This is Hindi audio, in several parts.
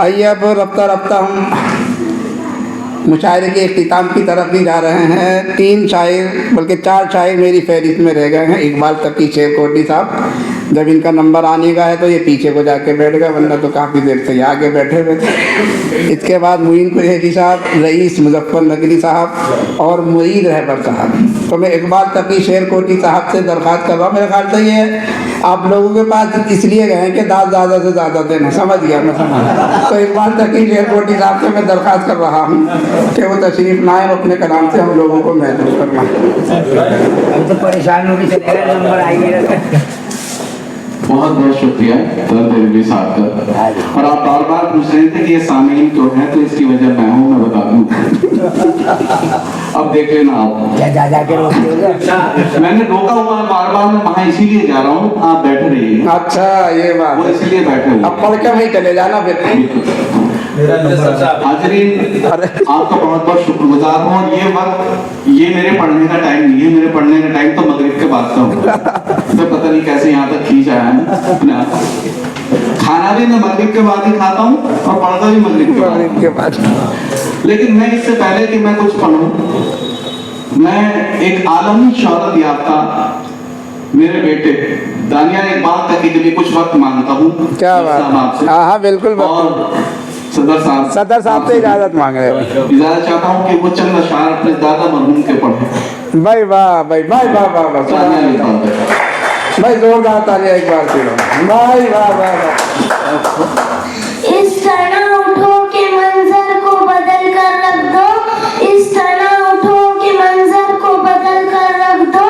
आइए अब रफ्ता रफ्ता हम मुशायरे के इख्तिताम की तरफ भी जा रहे हैं। 3 शायर बल्कि 4 शायर मेरी फहरिस्त में रह गए हैं। इकबाल तकी शेरकोटी साहब, जब इनका नंबर आने का है तो ये पीछे को जाके बैठ गए, वरना तो काफ़ी देर से आगे बैठे हुए थे। इसके बाद मुइन कुरैशी साहब, रईस मुजफ्फर नगरी साहब और मुईद रहबर साहब। तो मैं इकबाल तकी शेरकोटी साहब से दरख्वास्त कर रहा हूँ। मेरे ख्याल से ये आप लोगों के पास इसलिए गए हैं कि दाद ज़्यादा से ज़्यादा देना, समझ गया मैं, समझ। तो इकबाल तकी शेरकोटी साहब से मैं दरख्वास्त कर रहा हूँ कि वो तशरीफ़ लाएं और अपने कलाम से हम लोगों को महसूस करना। हम तो परेशान हो गए, नंबर आएंगे। बहुत बहुत शुक्रिया तरदेवी साहब का। और आप बार बार पूछ रहे थे कि ये सामीन क्यों है, तो इसकी वजह मैं हूँ, मैं बता दूँ। अब देख लेना आप। मैंने रोका हुआ है बार बार, मैं वहाँ इसीलिए जा रहा हूँ, आप बैठे रहिए। अच्छा ये बात, वो इसलिए बैठे हुए। अब पढ़ के वहीं चले जाना फिर। हाजरीन, आपका बहुत बहुत शुक्रगुजार हूँ। और ये वक्त, ये मेरे पढ़ने का टाइम नहीं है, मेरे पढ़ने का टाइम तो मगरिब के बाद का होगा। तो पता नहीं कैसे यहाँ तक खींच आया है। खाना भी मैं मगरिब के बाद ही खाता हूँ और पढ़ता भी मगरिब के बाद। लेकिन मैं इससे पहले कि मैं कुछ पढ़ूं, मैं एक आलमी शोहरत याफ्ता मेरे बेटे दानियाल इकबाल तकी के लिए कुछ वक्त मांगता हूँ। क्या बात, हाँ बिल्कुल। और सदर साहब से इजाजत मांग रहे हो। इजाजत चाहता हूँ कि वो चंद अशआर अपने दादा मरहूम के पढ़े। भाई वाह, भाई भाई वाह वाह वाह, भाई जोरदार तालियां एक बार से। भाई वाह वाह वाह। इस तरह उठो के मंजर को बदल कर रख दो, इस तरह उठो के मंजर को बदल कर रख दो,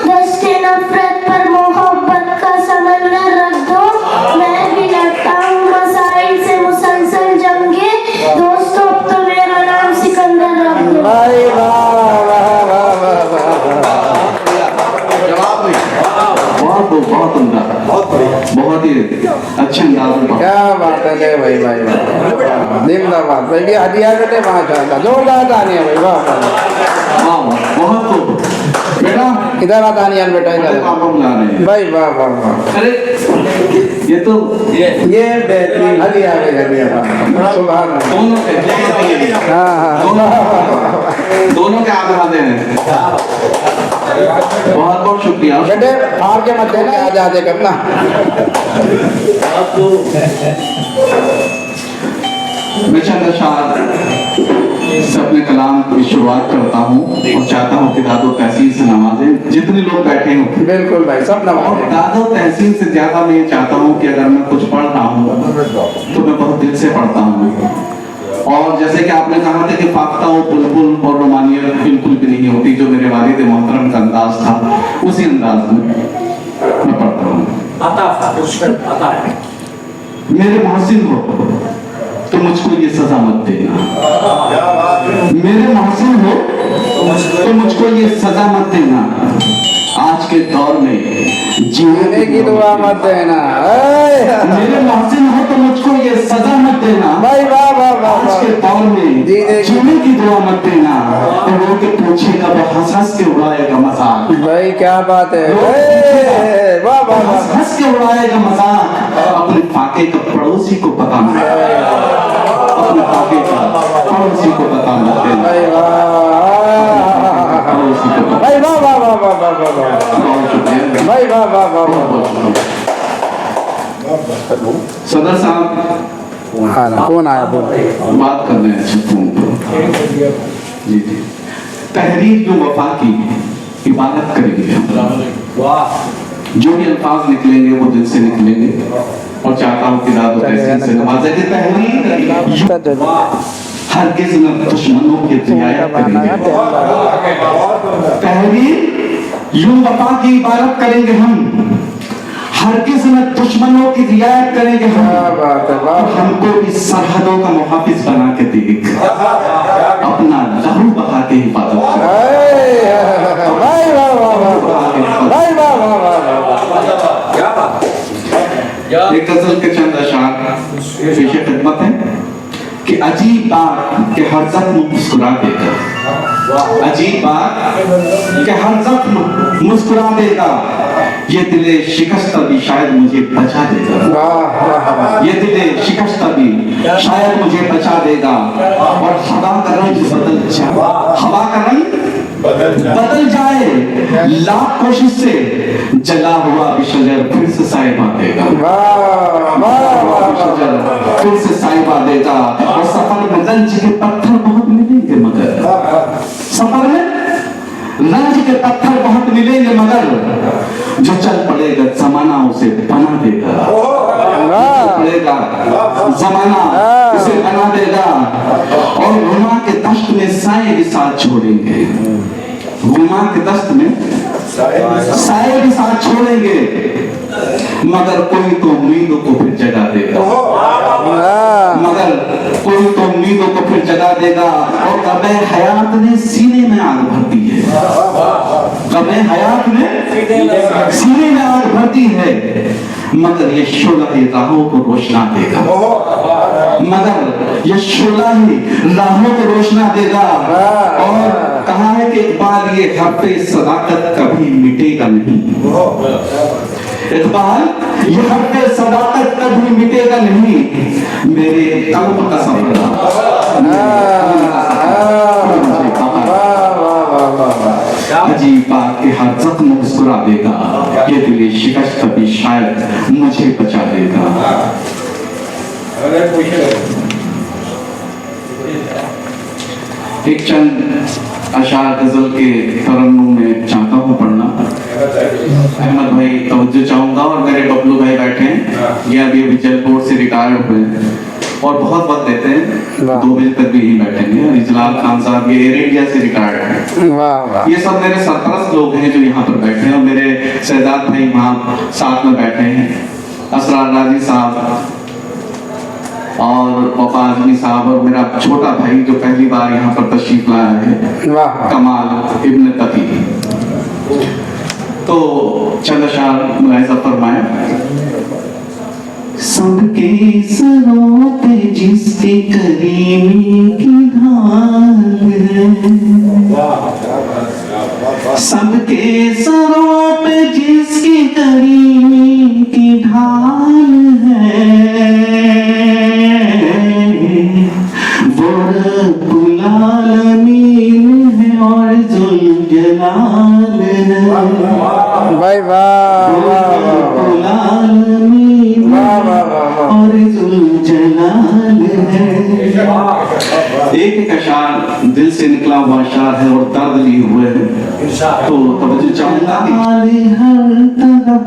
दस्ते नफरत पर मोहब्बत का समंदर रख दो। मैं भी लड़ता हूँ मसाइल से मुसलसल जंगे, दोस्तों अब तो मेरा नाम सिकंदर रख दो। भाई वाह वाह वाह वाह वाह। बहुत उम्दा, बहुत ही अच्छे अंदाज में। क्या बात है भाई, भाई वाह, जिंदाबाद भाई। ये हदिया बेटे माशाल्लाह, जोरदार तालियां भाई, वाह वाह। बहुत तो बेटा इधर आ तानियाल बेटा, इधर भाई वाह वाह वाह। अरे ये तो ये बेहतरीन हदिया है, हदिया सुभान अल्लाह। दोनों के आगे हैं। बहुत बहुत शुक्रिया बेटे, हार के मत देना, आजादे करना। मैं चंद अशआर से अपने कलाम की शुरुआत करता हूँ और चाहता हूँ कि दादो तहसीन से नवाजें जितने लोग बैठे हों। बिल्कुल भाई, सब नवाजें। दादो तहसीन से ज्यादा मैं ये चाहता हूँ कि अगर मैं कुछ पढ़ रहा हूँ तो मैं बहुत दिल से पढ़ता हूँ। और जैसे कि आपने कहा था कि फाख्ता और बुलबुल और रोमानियत बिल्कुल भी नहीं होती, जो मेरे वालिद मोहतरम का अंदाज था, उसी अंदाज में मैं पढ़ता हूँ। मेरे मोहसिन हो तो मुझको ये सजा मत देना, मेरे मोहसिन हो तो मुझको ये सजा मत देना, आज के दौर में जीने की दुआ मत देना। मेरे मोहसिन हो तो मुझको ये सजा मत देना, भाई वाह वाह वाह। आज के दौर में जीने की दुआ मत देना, तो वो के पूछेगा वो हंस हंस के उड़ाएगा मजाक। भाई क्या बात है, वाह वाह वाह। हंस के उड़ाएगा मजाक, अपने फाके का पड़ोसी को पता नहीं, अपने फाके का पड़ोसी को पता नहीं। भाई वाह भाई वाह वाह वाह वाह वाह वाह भाई वाह वाह वाह वाह। सदर साहब कौन आया, बात कर रहे हैं फोन पर। जी जी, तहरीर जो वफा की इबादत करेंगे, जो भी अल्फाज निकलेंगे वो दिल से निकलेंगे। और चाहता हूँ कि दादो तहसीन से नवाजें कि तहरीर हरगिज़ न दुश्मनों की रियायत करेंगे, तहरीर यूं वफा की इबादत करेंगे हम, हरगिज़ न दुश्मनों की रियायत करेंगे हम। हमको भी सरहदों का मुहाफिज बना के देख, अपना लहू बहा के हिफाजत एक गजल के चंद अशार पेश खिदमत है। कि अजीब बात कि हर जख्म मुस्कुरा देगा, अजीब बात कि हर जख्म मुस्कुरा देगा, ये दिले शिकस्त भी शायद मुझे बचा देगा, ये दिले शिकस्त भी शायद मुझे बचा देगा। और हवा का रंग बदल जाए, हवा का रंग बदल जाए, लाख कोशिश से जला हुआ भी शजर फिर से साहिबा देगा, फिर से साहिबा देगा। और सफर में रंज के पत्थर बहुत मिलेंगे, मगर सफर में रंज के पत्थर बहुत मिलेंगे, मगर जो चल पड़ेगा जमाना उसे बना देगा, पड़ेगा जमाना उसे बना देगा। और गुमा के दश्त में साए भी साथ छोड़ेंगे, गुमा के दश्त में साए भी साथ छोड़ेंगे, मगर कोई तो उम्मीदों को फिर जगा देगा, मगर कोई तो उम्मीदों को फिर जगा देगा। और कबे हयात ने सीने में आग भर दी है, कबे हयात ने सीने में आग भर दी है, मगर ये शोला ही राहों को रोशना देगा, मगर ये शोला ही राहों को रोशना देगा। और कहा है कि इकबाल ये हफ्ते सदाकत कभी मिटेगा नहीं, इकबाल ये हफ्ते सदाकत कभी मिटेगा नहीं, मेरे कल्ब का सफर अजीब बात के हर जख्म मुस्कुरा देगा, ये दिले शिकस्त कभी शायद मुझे बचा देगा। एक चंद अशार गजल के तरन्नुम में चाहता हूँ पढ़ना। अहमद भाई तवज्जो चाहूंगा, और मेरे बबलू भाई बैठे हैं, ये अभी जलपोर्ट से रिटायर्ड हुए हैं और बहुत वक्त देते हैं, 2 बजे तक भी यहीं बैठेंगे। और इजलाल खान साहब ये एयर इंडिया से रिटायर्ड हैं। ये सब मेरे सरपरस्त लोग हैं जो यहाँ पर बैठे हैं, और मेरे शहजाद भाई वहाँ साथ में बैठे हैं, असरार राजी साहब और वफा आजमी साहब, और मेरा छोटा भाई जो पहली बार यहाँ पर तशरीफ लाया है, कमाल इब्न तकी। तो चंद अशार मुलाहिजा फरमाए। सबके सरों पे जिसकी करीमी की ढाल है, सबके सरों पे जिसकी करीमी की ढाल है, वो रब्बुल आलमीन है और जुल जलाल है, भाई वाह रब्बुल आलमीन और जुल जलाल है। एक एक अशार दिल से निकला हुआ अशार है और दर्द लिए हुए है, तो तवज्जो चाहूंगा। हर तरफ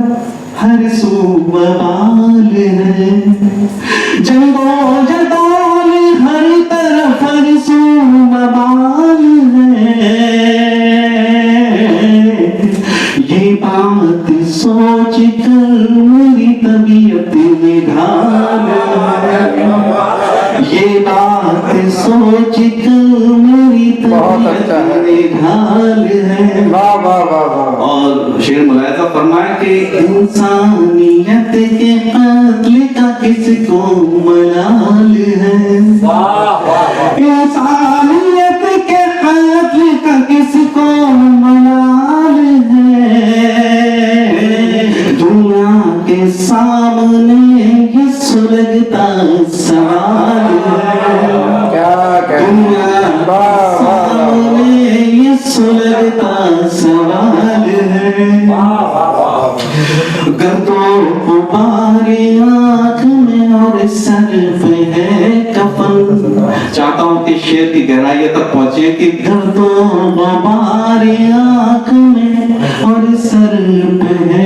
हर सू बवाल है, जंगो जदाल हर तरफ हर सू बवाल है, ये बात सोच कर मेरी तबीयत निढाल है, ये बात सोच कर मेरी तबीयत निढाल है। वाह वाह वाह वाह। और शेर मुलाहिजा फरमाए कि इंसानियत के कत्ल का किसको मलाल है, इंसानियत के कत्ल का किसको मलाल है, दुनिया के सामने ये सुलगता सवाल है, दुनिया के सामने ये सुलगता सवाल है, गर्दो गुबारे आँख में और सर पे है कफन। चाहता हूँ कि शेर की गहराई तक पहुंचे कि गर्दो गुबारे आँख में और सर पे है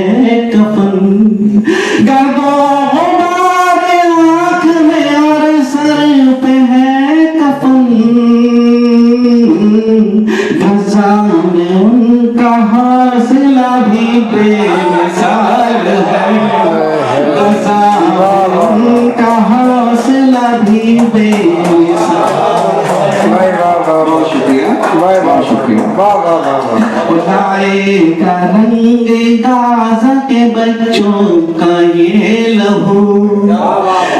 कफन, गर्दो गुबारे आँख में और सर पे है कफन, गजा में उनका हौसला भी बेमिसाल है, गजा में उनका हौसला भी बेमिसाल है। बहुत शुक्रिया, बहुत शुक्रिया। उठाएगा रंग गाज़ा के बच्चों का ये लहू,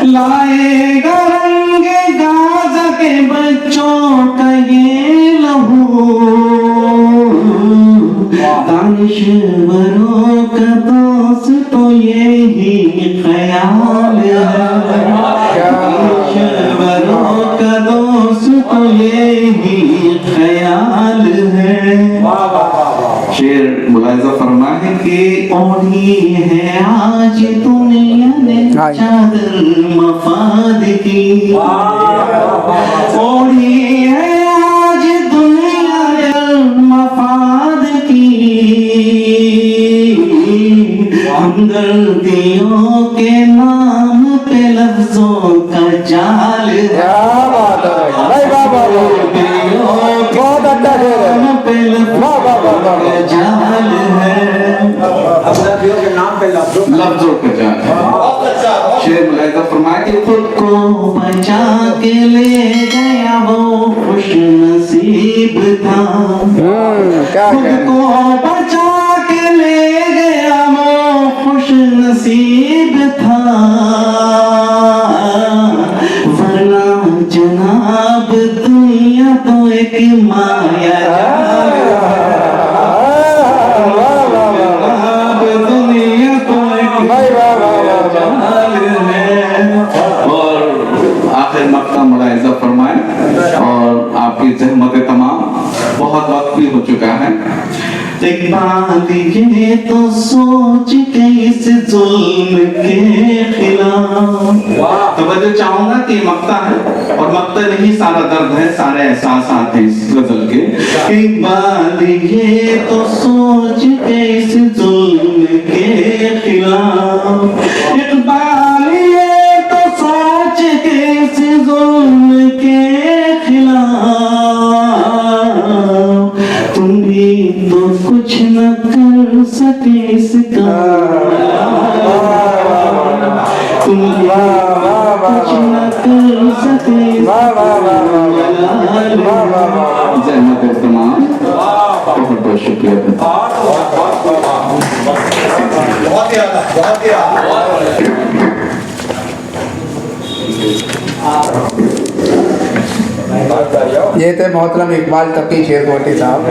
लाएगा रंग गाज़ा मुलाहिजा फरमाए कि ओढ़ी है आज दुनिया ने हाँ। चादर मफाद की, ओढ़ी है आज दुनिया ने मफाद की, हमदर्दियों के नाम पे लफ्जों का जाल है। क्या बात है भाई, वाह वाह वाह, बहुत अच्छा शेर है, वाह वाह वाह वाह। जाल है, नबियों के नाम पे लफ्जों का जाल है। शेर मुलाहिजा फरमाया कि खुद को बचा के ले गया वो खुश नसीब था, क्या खुद कहें। को बचा के ले गया वो खुश नसीब था, वरना जनाब दुनिया तो एक माया जाल है। जनाब दुनिया तो एक माया जाल है। और आखिर मक्का मुलाहिजा फरमाए और आपकी जहमत तमाम, बहुत वक्त भी हो चुका है। इकबाल ये तो सोच के इस जुल्म के खिलाफ, तो चाहूंगा कि मक्ता है और मक्ता नहीं सारा दर्द है, सारे एहसास हैं इस गजल के। इकबाल ये तो सोच के इस जुल्म के खिलाफ, इकबाल ये तो सोच के इस जुल्म के खिलाफ, तुम भी तो कुछ न कर सके इसका, तुम भी कुछ न कर सके इसका। जहमत तमाम, बहुत बहुत शुक्रिया। बहुत ही आला, बहुत ही आला। ये थे मोहतरम इकबाल तकी शेरकोटी साहब।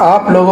आप लोगों